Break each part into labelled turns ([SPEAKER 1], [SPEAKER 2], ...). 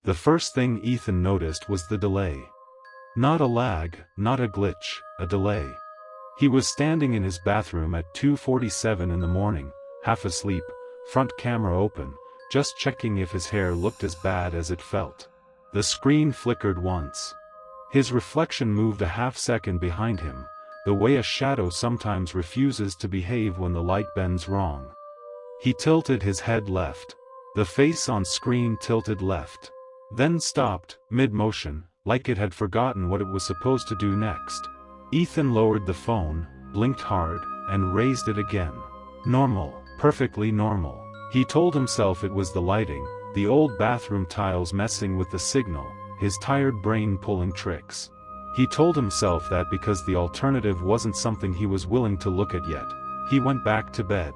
[SPEAKER 1] The first thing Ethan noticed was the delay. Not a lag, not a glitch, a delay. He was standing in his bathroom at 2:47 in the morning, half asleep, front camera open, just checking if his hair looked as bad as it felt. The screen flickered once. His reflection moved a half-second behind him, the way a shadow sometimes refuses to behave when the light bends wrong. He tilted his head left. The face on screen tilted left. Then stopped, mid-motion, like it had forgotten what it was supposed to do next. Ethan lowered the phone, blinked hard, and raised it again. Normal, perfectly normal. He told himself it was the lighting, the old bathroom tiles messing with the signal, his tired brain pulling tricks. He told himself that because the alternative wasn't something he was willing to look at yet. He went back to bed.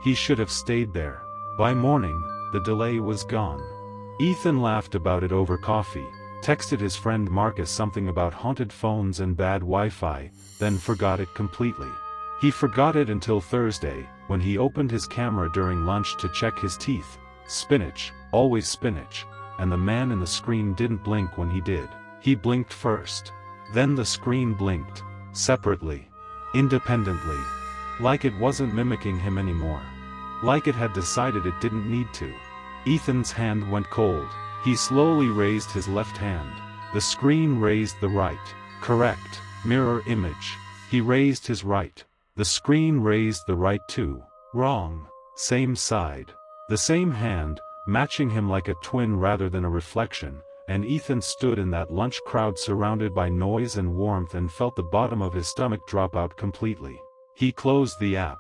[SPEAKER 1] He should have stayed there. By morning, the delay was gone. Ethan laughed about it over coffee, texted his friend Marcus something about haunted phones and bad Wi-Fi, then forgot it completely. He forgot it until Thursday, when he opened his camera during lunch to check his teeth. Spinach, always spinach, and the man in the screen didn't blink when he did. He blinked first. Then the screen blinked, separately, independently. Like it wasn't mimicking him anymore. Like it had decided it didn't need to. Ethan's hand went cold. He slowly raised his left hand. The screen raised the right. Correct. Mirror image. He raised his right. The screen raised the right too. Wrong. Same side. The same hand, matching him like a twin rather than a reflection, and Ethan stood in that lunch crowd surrounded by noise and warmth and felt the bottom of his stomach drop out completely. He closed the app.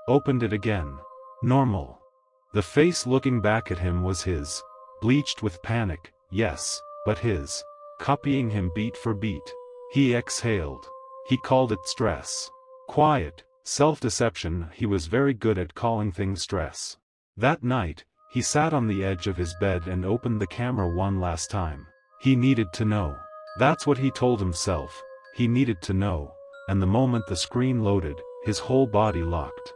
[SPEAKER 1] Opened it again. Normal. The face looking back at him was his. Bleached with panic, yes, but his. Copying him beat for beat. He exhaled. He called it stress. Quiet, self-deception. He was very good at calling things stress. That night, he sat on the edge of his bed and opened the camera one last time. He needed to know. That's what he told himself. He needed to know. And the moment the screen loaded, his whole body locked.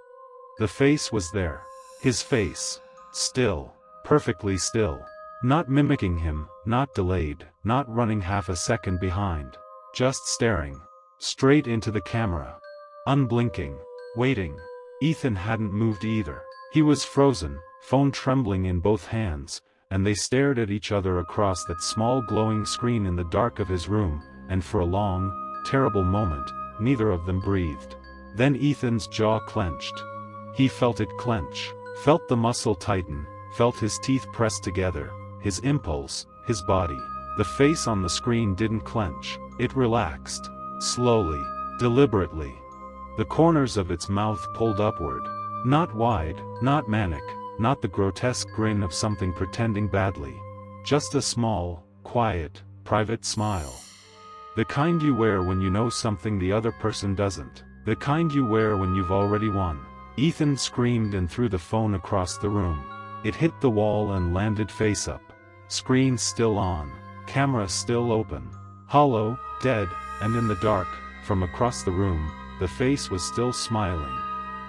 [SPEAKER 1] The face was there. His face. Still. Perfectly still. Not mimicking him, not delayed, not running half a second behind. Just staring. Straight into the camera. Unblinking. Waiting. Ethan hadn't moved either. He was frozen, phone trembling in both hands, and they stared at each other across that small glowing screen in the dark of his room, and for a long, terrible moment, neither of them breathed. Then Ethan's jaw clenched. He felt it clench. Felt the muscle tighten, felt his teeth press together, his impulse, his body. The face on the screen didn't clench, it relaxed. Slowly, deliberately. The corners of its mouth pulled upward. Not wide, not manic, not the grotesque grin of something pretending badly. Just a small, quiet, private smile. The kind you wear when you know something the other person doesn't. The kind you wear when you've already won. Ethan screamed and threw the phone across the room. It hit the wall and landed face up. Screen still on. Camera still open. Hollow, dead, and in the dark, from across the room, the face was still smiling.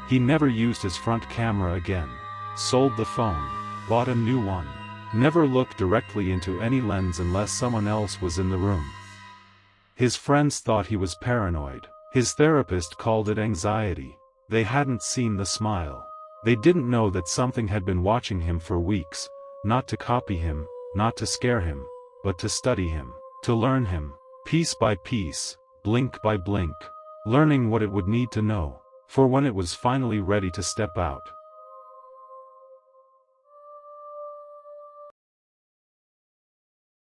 [SPEAKER 1] He never used his front camera again. Sold the phone. Bought a new one. Never looked directly into any lens unless someone else was in the room. His friends thought he was paranoid. His therapist called it anxiety. They hadn't seen the smile. They didn't know that something had been watching him for weeks, not to copy him, not to scare him, but to study him, to learn him, piece by piece, blink by blink, learning what it would need to know, for when it was finally ready to step out.